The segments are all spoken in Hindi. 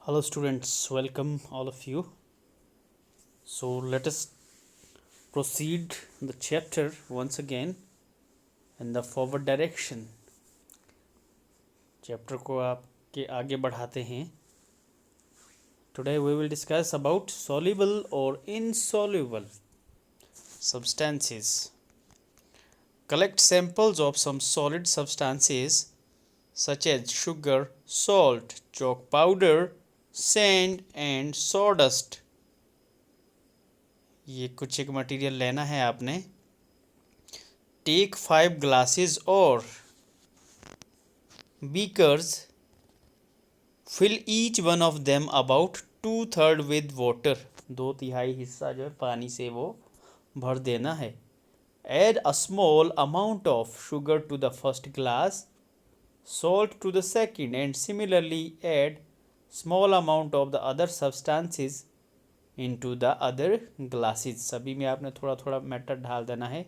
Hello students, welcome all of you. So let us proceed the chapter once again in the forward direction. Chapter को आपके आगे बढ़ाते हैं. Today we will discuss about soluble or insoluble substances. Collect samples of some solid substances such as sugar, salt, chalk powder, sand and sawdust. ये कुछ एक मटेरियल लेना है आपने. टेक 5 glasses और beakers, fill each one of them about 2/3 with water. 2/3 हिस्सा जो है पानी से वो भर देना है. Add a small amount of sugar to the first glass, salt to the second and similarly add small amount of the other substances into the other glasses. सभी में आपने थोड़ा थोड़ा मैटर डाल देना है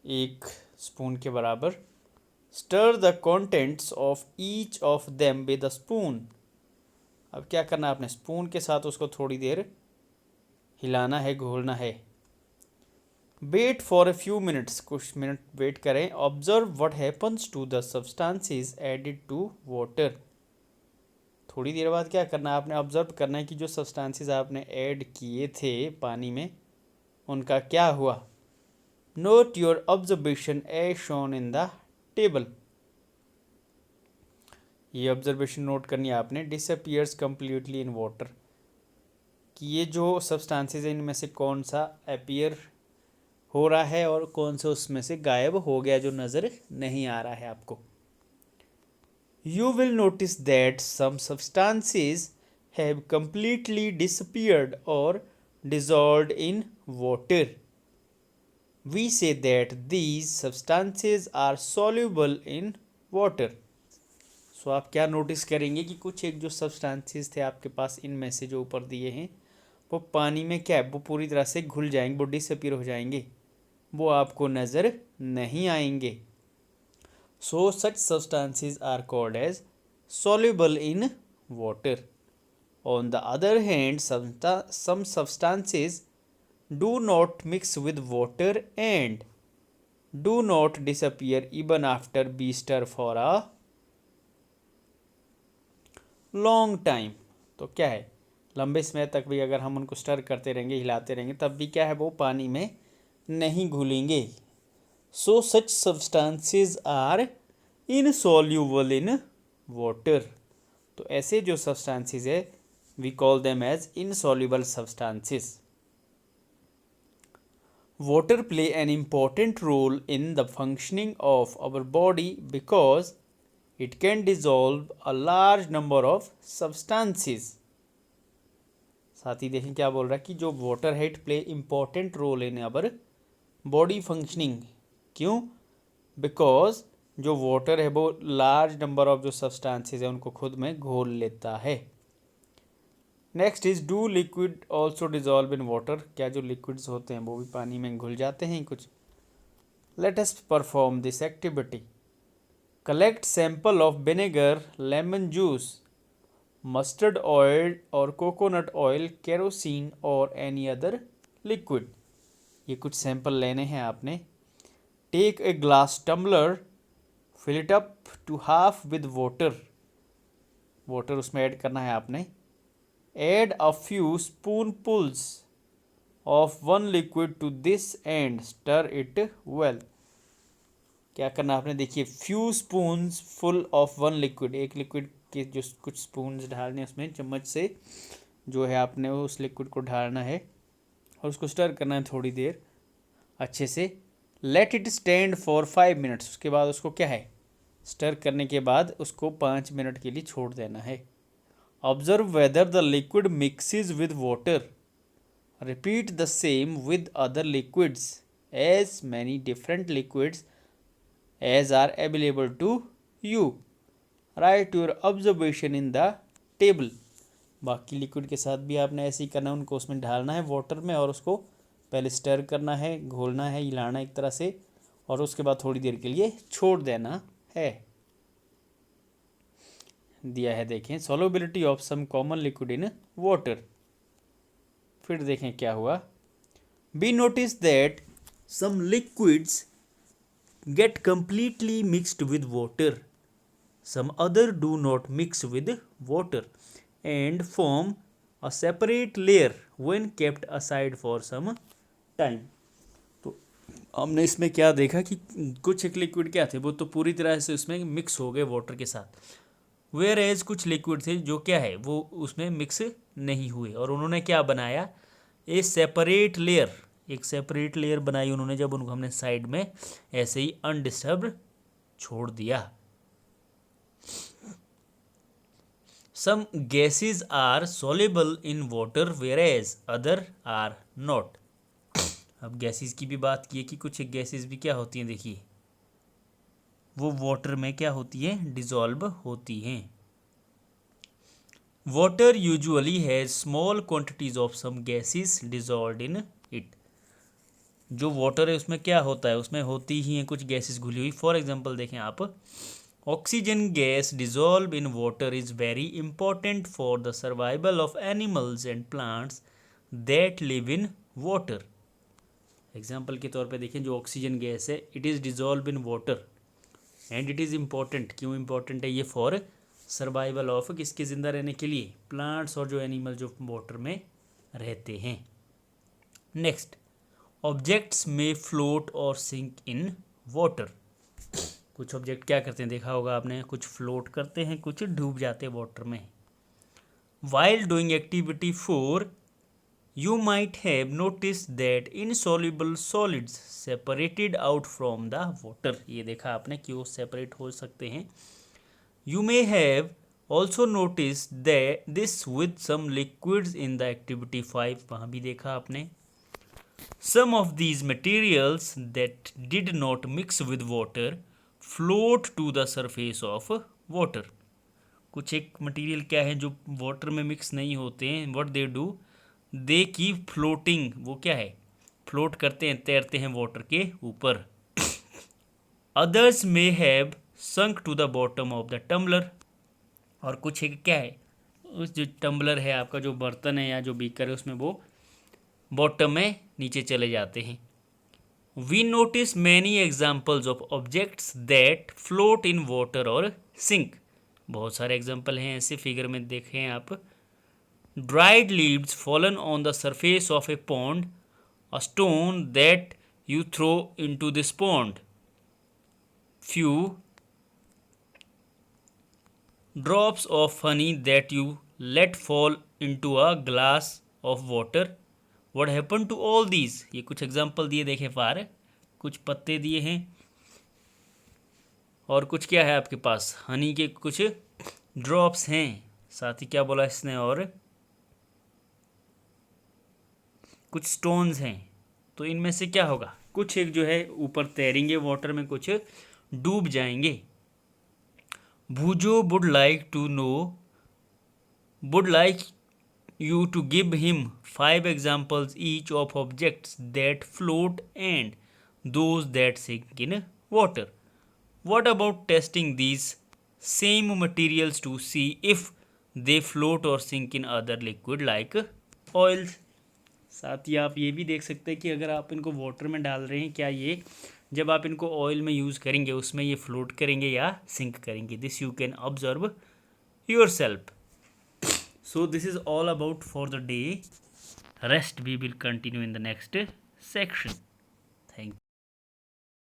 1 स्पून के बराबर. Stir the contents of each of them with a spoon. अब क्या करना है आपने स्पून के साथ उसको थोड़ी देर हिलाना है, घोलना है. Wait for a few minutes, कुछ मिनट वेट करें. Observe what happens to the substances added to water. थोड़ी देर बाद क्या करना है आपने ऑब्जर्व करना है कि जो सब्सटेंसेस आपने ऐड किए थे पानी में उनका क्या हुआ. Note your observation as shown in the table. ये ऑब्जर्वेशन नोट करनी है आपने. डिसअपियर्स कम्प्लीटली इन वाटर, कि ये जो सब्सटेंसेस हैं इनमें से कौन सा अपीयर हो रहा है और कौन सा उसमें से गायब हो गया जो नज़र नहीं आ रहा है आपको. You will notice that some substances have completely disappeared or dissolved in water. We say that these substances are soluble in water. So आप क्या नोटिस करेंगे कि कुछ एक जो सब्सटेंसेस थे आपके पास इनमें से जो ऊपर दिए हैं वो पानी में क्या है वो पूरी तरह से घुल जाएंगे, वो डिसअपीयर हो जाएंगे, वो आपको नज़र नहीं आएंगे. So such substances are called as soluble in water. On the other hand, some substances do not mix with water and do not disappear even after being stirred for a long time. तो क्या है लंबे समय तक भी अगर हम उनको स्टर करते रहेंगे, हिलाते रहेंगे, तब भी क्या है वो पानी में नहीं घुलेंगे. So such substances are insoluble in water. तो ऐसे जो substances है we call them as insoluble substances. Water play an important role in the functioning of our body because it can dissolve a large number of substances. साथ ही देखें क्या बोल रहा है कि जो वाटर है it play important role in our body functioning. क्यों? बिकॉज जो वाटर है वो लार्ज नंबर ऑफ जो सब्सटेंसेस है उनको खुद में घोल लेता है. Next is do liquid also dissolve in water. क्या जो लिक्विड्स होते हैं वो भी पानी में घुल जाते हैं कुछ. Let us perform this activity. Collect sample of vinegar, lemon juice, mustard oil और कोकोनट ऑयल, केरोसिन और एनी अदर लिक्विड. ये कुछ सैंपल लेने हैं आपने. Take a glass tumbler, fill it up to half with water. Water उसमें ऐड करना है आपने. Add a few spoonfuls of one liquid to this and stir it well. क्या करना आपने देखिए few spoons full of one liquid, एक लिक्विड के जो कुछ स्पून्स डालने उसमें चम्मच से जो है आपने उस लिक्विड को डालना है और उसको स्टर करना है थोड़ी देर अच्छे से. Let it stand for 5 minutes. उसके बाद उसको क्या है स्टर करने के बाद उसको 5 मिनट के लिए छोड़ देना है. Observe whether the liquid mixes with water. Repeat the same with other liquids as many different liquids as are available to you. Write your observation in the table. बाकी लिक्विड के साथ भी आपने ऐसे ही करना है, उनको उसमें डालना है वाटर में और उसको पहले स्टर करना है, घोलना है, हिलाना एक तरह से और उसके बाद थोड़ी देर के लिए छोड़ देना है. दिया है, देखें solubility of some common liquid in water. फिर देखें क्या हुआ। Be notice that some liquids get completely mixed with water, some other do not mix with water and form a separate layer when kept aside for some time। तो हमने इसमें क्या देखा कि कुछ एक लिक्विड क्या थे, वो तो पूरी तरह से उसमें मिक्स हो गए वाटर के साथ, वेयर एज कुछ लिक्विड थे जो क्या है वो उसमें मिक्स नहीं हुए, और उन्होंने क्या बनाया, ए सेपरेट लेयर, एक सेपरेट लेयर बनाई उन्होंने, जब उनको हमने साइड में ऐसे ही अनडिस्टर्ब छोड़ दिया। Some gases are soluble in water whereas other are not. अब गैसेस की भी बात की है कि कुछ गैसेस भी क्या होती हैं, देखिए वो वाटर में क्या होती है, डिसॉल्व होती हैं। Water usually has small quantities of some gases dissolved in it. जो वाटर है उसमें क्या होता है, उसमें होती ही हैं कुछ गैसेस घुली हुई। फॉर एग्जांपल देखें आप, oxygen gas dissolve in water is very important for the survival of animals and plants that live in water. Example के तौर पे देखें, जो ऑक्सीजन गैस है it is dissolve in water and it is important. क्यों इम्पॉर्टेंट है ये, फॉर सर्वाइवल ऑफ, किसके ज़िंदा रहने के लिए, प्लांट्स और जो एनिमल जो वाटर में रहते हैं। नेक्स्ट, ऑब्जेक्ट्स में float or sink in water. कुछ ऑब्जेक्ट क्या करते हैं, देखा होगा आपने, कुछ फ्लोट करते हैं, कुछ डूब जाते हैं वाटर में। While doing activity 4 you might have noticed that insoluble solids separated out from the water। ये देखा आपने कि वो सेपरेट हो सकते हैं। You may have also noticed that this with some liquids in the activity 5, वहाँ भी देखा आपने। Some of these materials that did not mix with water float to the surface of water। कुछ एक मटेरियल क्या है जो वाटर में मिक्स नहीं होते हैं, what they do, they keep floating, वो क्या है, फ्लोट करते हैं, तैरते हैं वाटर के ऊपर। Others may have sunk to the bottom of the tumbler, और कुछ एक क्या है, उस जो टम्बलर है आपका, जो बर्तन है या जो बीकर है, उसमें वो बॉटम में नीचे चले जाते हैं। We notice many examples of objects that float in water और सिंक। बहुत सारे एग्जाम्पल हैं ऐसे, फिगर में देखें आप। Dried leaves fallen on the surface of a pond, a stone that you throw into this pond, few drops of honey that you let fall into a glass of water, what happened to all these। ये कुछ एग्जाम्पल दिए देखें फार, कुछ पत्ते दिए हैं और कुछ क्या है आपके पास, हनी के कुछ ड्रॉप्स हैं, साथ ही क्या बोला इसने, और कुछ स्टोन्स हैं। तो इनमें से क्या होगा, कुछ एक जो है ऊपर तैरेंगे वाटर में, कुछ डूब जाएंगे। भूजो would like to know, would like you to give him 5 examples each of objects that float and those that sink in water. What about testing these same materials to see if they float or sink in other liquid like oils. साथ ही आप ये भी देख सकते हैं कि अगर आप इनको वाटर में डाल रहे हैं, क्या ये जब आप इनको ऑयल में यूज़ करेंगे उसमें ये फ्लोट करेंगे या सिंक करेंगे। This you can observe yourself. So this is all about for the day, rest we will continue in the next section. Thank you.